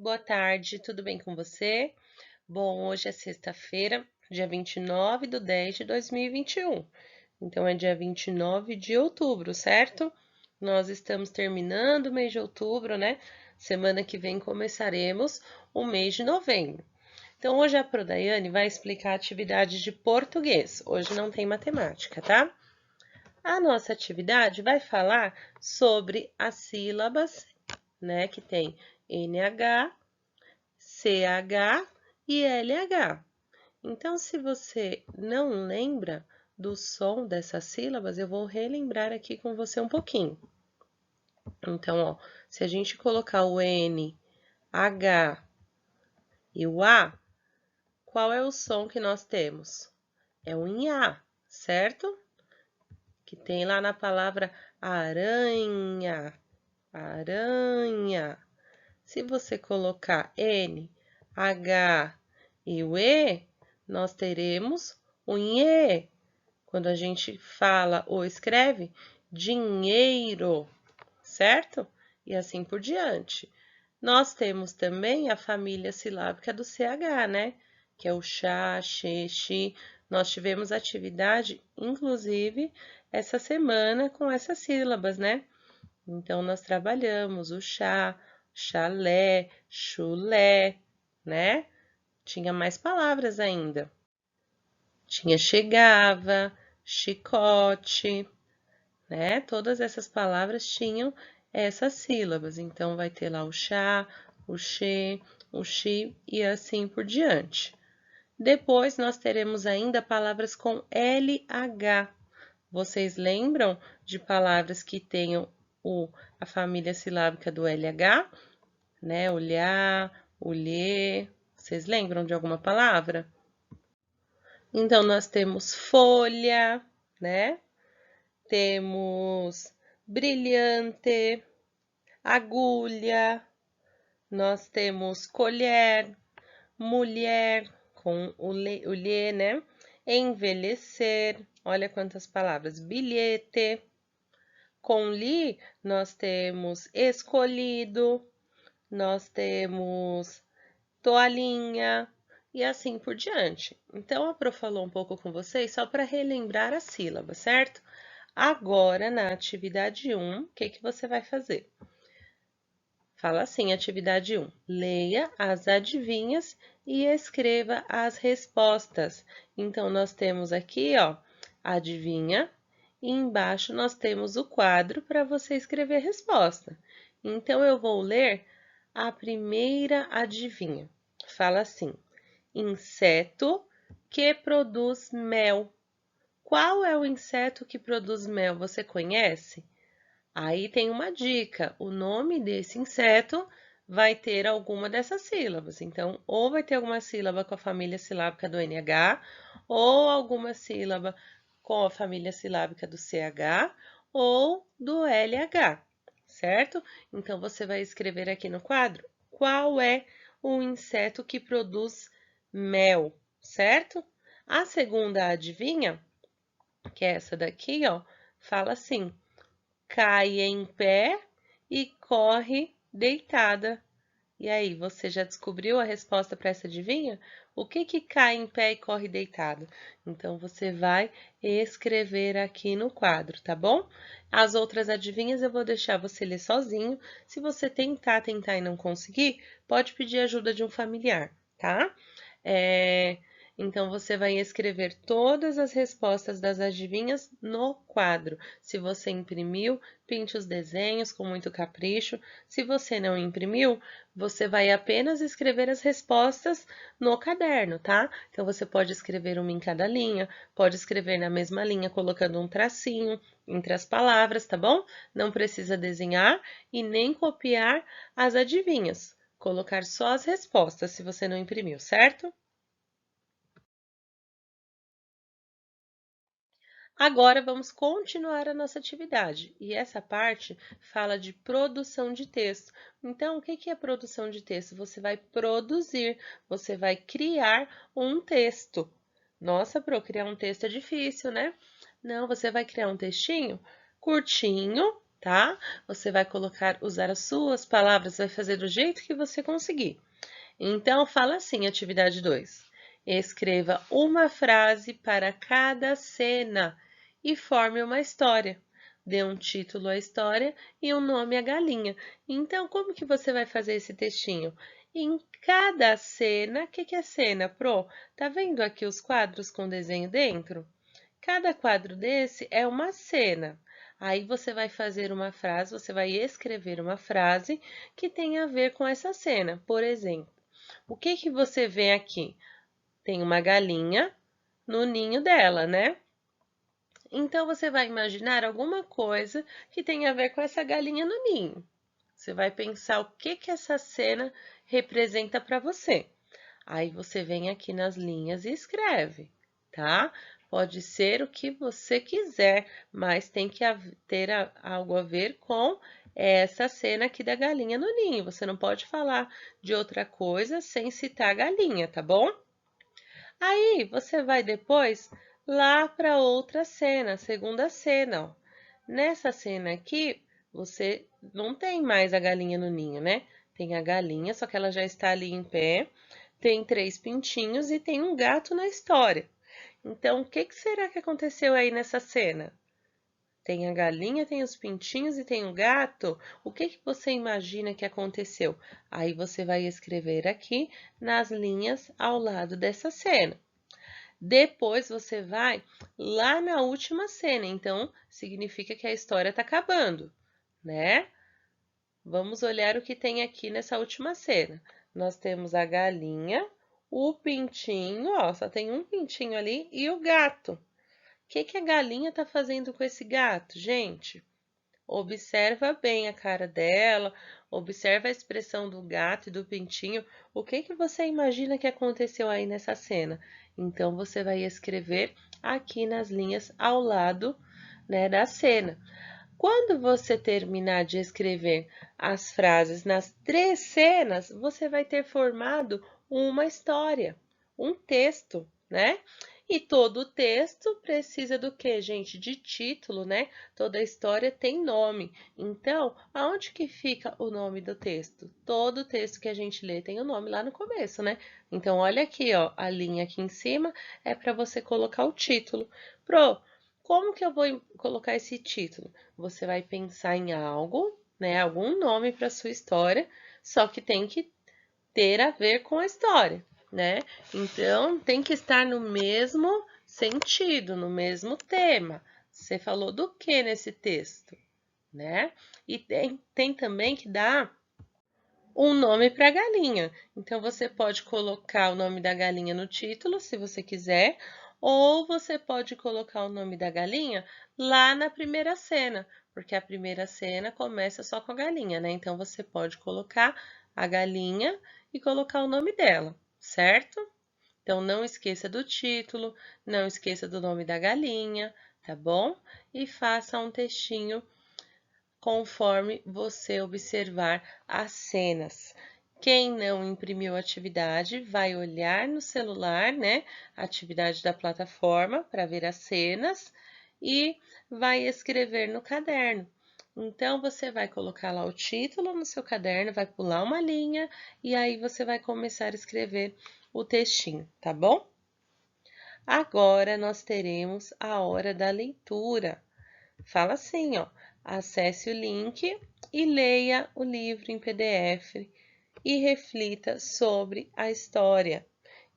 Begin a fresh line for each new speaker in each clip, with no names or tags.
boa tarde, tudo bem com você? Bom, hoje é sexta-feira, dia 29/10/2021. Então, é dia 29 de outubro, certo? Nós estamos terminando o mês de outubro, né? Semana que vem começaremos o mês de novembro. Então, hoje a Prodaiane vai explicar a atividade de português. Hoje não tem matemática, tá? A nossa atividade vai falar sobre as sílabas, né? Que tem NH, CH e LH. Então, se você não lembra do som dessas sílabas, eu vou relembrar aqui com você um pouquinho. Então, ó, se a gente colocar o N, H e o A, qual é o som que nós temos? É um Nha, certo? Que tem lá na palavra aranha, aranha. Se você colocar N, H e o E, nós teremos o NHE. Quando a gente fala ou escreve dinheiro, certo? E assim por diante. Nós temos também a família silábica do CH, né? Que é o chá, xê, xi. Nós tivemos atividade, inclusive, essa semana com essas sílabas, né? Então, nós trabalhamos o chá, chalé, chulé, né? Tinha mais palavras ainda. Tinha chegava, chicote, né? Todas essas palavras tinham essas sílabas. Então, vai ter lá o chá, o xê, o xi e assim por diante. Depois, nós teremos ainda palavras com LH. Vocês lembram de palavras que tenham a família silábica do LH? Né? Olhar, olhê. Vocês lembram de alguma palavra? Então, nós temos folha, né? Temos brilhante, agulha, nós temos colher, mulher, com o lê, né? Envelhecer, olha quantas palavras. Bilhete. Com li, nós temos escolhido, nós temos toalhinha e assim por diante. Então, a Pro falou um pouco com vocês só para relembrar as sílabas, certo? Agora, na atividade 1, o que você vai fazer? Fala assim, atividade 1. Leia as adivinhas e escreva as respostas. Então, nós temos aqui, ó, adivinha, e embaixo nós temos o quadro para você escrever a resposta. Então, eu vou ler a primeira adivinha. Fala assim, inseto que produz mel. Qual é o inseto que produz mel? Você conhece? Aí tem uma dica: o nome desse inseto vai ter alguma dessas sílabas. Então, ou vai ter alguma sílaba com a família silábica do NH, ou alguma sílaba com a família silábica do CH, ou do LH, certo? Então, você vai escrever aqui no quadro qual é o inseto que produz mel, certo? A segunda adivinha, que é essa daqui, ó, fala assim: cai em pé e corre deitada. E aí, você já descobriu a resposta para essa adivinha? O que cai em pé e corre deitado? Então, você vai escrever aqui no quadro, tá bom? As outras adivinhas eu vou deixar você ler sozinho. Se você tentar e não conseguir, pode pedir ajuda de um familiar, tá? Então, você vai escrever todas as respostas das adivinhas no quadro. Se você imprimiu, pinte os desenhos com muito capricho. Se você não imprimiu, você vai apenas escrever as respostas no caderno, tá? Então, você pode escrever uma em cada linha, pode escrever na mesma linha, colocando um tracinho entre as palavras, tá bom? Não precisa desenhar e nem copiar as adivinhas. Colocar só as respostas, se você não imprimiu, certo? Agora vamos continuar a nossa atividade e essa parte fala de produção de texto. Então, o que é produção de texto? Você vai produzir, você vai criar um texto. Nossa, criar um texto é difícil, né? Não, você vai criar um textinho curtinho, tá? Você vai usar as suas palavras, vai fazer do jeito que você conseguir. Então, fala assim, atividade 2. Escreva uma frase para cada cena e forme uma história. Dê um título à história e um nome à galinha. Então, como que você vai fazer esse textinho? Em cada cena, o que é cena, Pro? Tá vendo aqui os quadros com desenho dentro? Cada quadro desse é uma cena. Aí você vai fazer uma frase, você vai escrever uma frase que tem a ver com essa cena. Por exemplo, o que que você vê aqui? Tem uma galinha no ninho dela, né? Então você vai imaginar alguma coisa que tem a ver com essa galinha no ninho. Você vai pensar o que que essa cena representa para você. Aí você vem aqui nas linhas e escreve, tá? Pode ser o que você quiser, mas tem que ter algo a ver com essa cena aqui da galinha no ninho. Você não pode falar de outra coisa sem citar a galinha, tá bom? Aí você vai depois lá para outra cena, segunda cena, ó. Nessa cena aqui, você não tem mais a galinha no ninho, né? Tem a galinha, só que ela já está ali em pé, tem 3 pintinhos e tem um gato na história. Então, o que que será que aconteceu aí nessa cena? Tem a galinha, tem os pintinhos e tem o gato. O que que você imagina que aconteceu? Aí você vai escrever aqui nas linhas ao lado dessa cena. Depois você vai lá na última cena, então significa que a história está acabando, né? Vamos olhar o que tem aqui nessa última cena. Nós temos a galinha, o pintinho, ó, só tem um pintinho ali, e o gato. O que que a galinha está fazendo com esse gato, gente? Observa bem a cara dela, observa a expressão do gato e do pintinho. O que que você imagina que aconteceu aí nessa cena? Então, você vai escrever aqui nas linhas ao lado, né, da cena. Quando você terminar de escrever as frases nas 3 cenas, você vai ter formado uma história, um texto, né? E todo texto precisa do quê, gente? De título, né? Toda história tem nome. Então, aonde que fica o nome do texto? Todo texto que a gente lê tem o nome lá no começo, né? Então, olha aqui, ó, a linha aqui em cima é para você colocar o título. Pro, como que eu vou colocar esse título? Você vai pensar em algo, né? Algum nome para sua história, só que tem que ter a ver com a história, né? Então, tem que estar no mesmo sentido, no mesmo tema. Você falou do que nesse texto, né? E tem também que dar um nome para a galinha. Então, você pode colocar o nome da galinha no título, se você quiser, ou você pode colocar o nome da galinha lá na primeira cena, porque a primeira cena começa só com a galinha, né? Então, você pode colocar a galinha e colocar o nome dela, certo? Então, não esqueça do título, não esqueça do nome da galinha, tá bom? E faça um textinho conforme você observar as cenas. Quem não imprimiu a atividade vai olhar no celular, né, a atividade da plataforma para ver as cenas e vai escrever no caderno. Então, você vai colocar lá o título no seu caderno, vai pular uma linha e aí você vai começar a escrever o textinho, tá bom? Agora nós teremos a hora da leitura. Fala assim, ó, acesse o link e leia o livro em PDF e reflita sobre a história.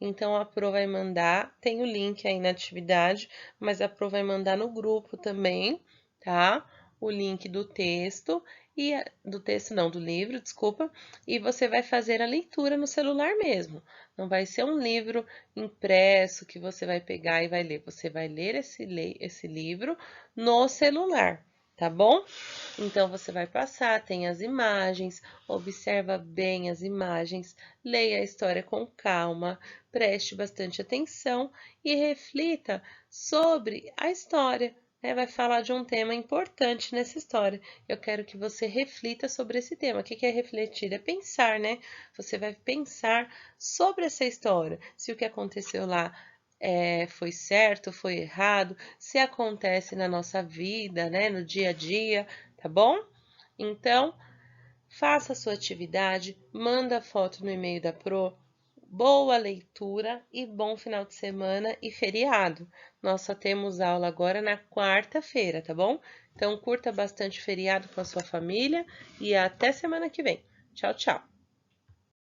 Então, a Pro vai mandar, tem o link aí na atividade, mas a Pro vai mandar no grupo também, tá? O link do texto do texto não, do livro, desculpa, e você vai fazer a leitura no celular mesmo. Não vai ser um livro impresso que você vai pegar e vai ler. Você vai ler esse livro no celular, tá bom? Então, você vai passar, tem as imagens, observa bem as imagens, leia a história com calma, preste bastante atenção e reflita sobre a história. Né? Vai falar de um tema importante nessa história. Eu quero que você reflita sobre esse tema. O que é refletir? É pensar, né? Você vai pensar sobre essa história. Se o que aconteceu lá foi certo, foi errado, se acontece na nossa vida, né? No dia a dia, tá bom? Então, faça a sua atividade, manda foto no e-mail da Pro. Boa leitura e bom final de semana e feriado. Nós só temos aula agora na quarta-feira, tá bom? Então, curta bastante o feriado com a sua família e até semana que vem. Tchau, tchau!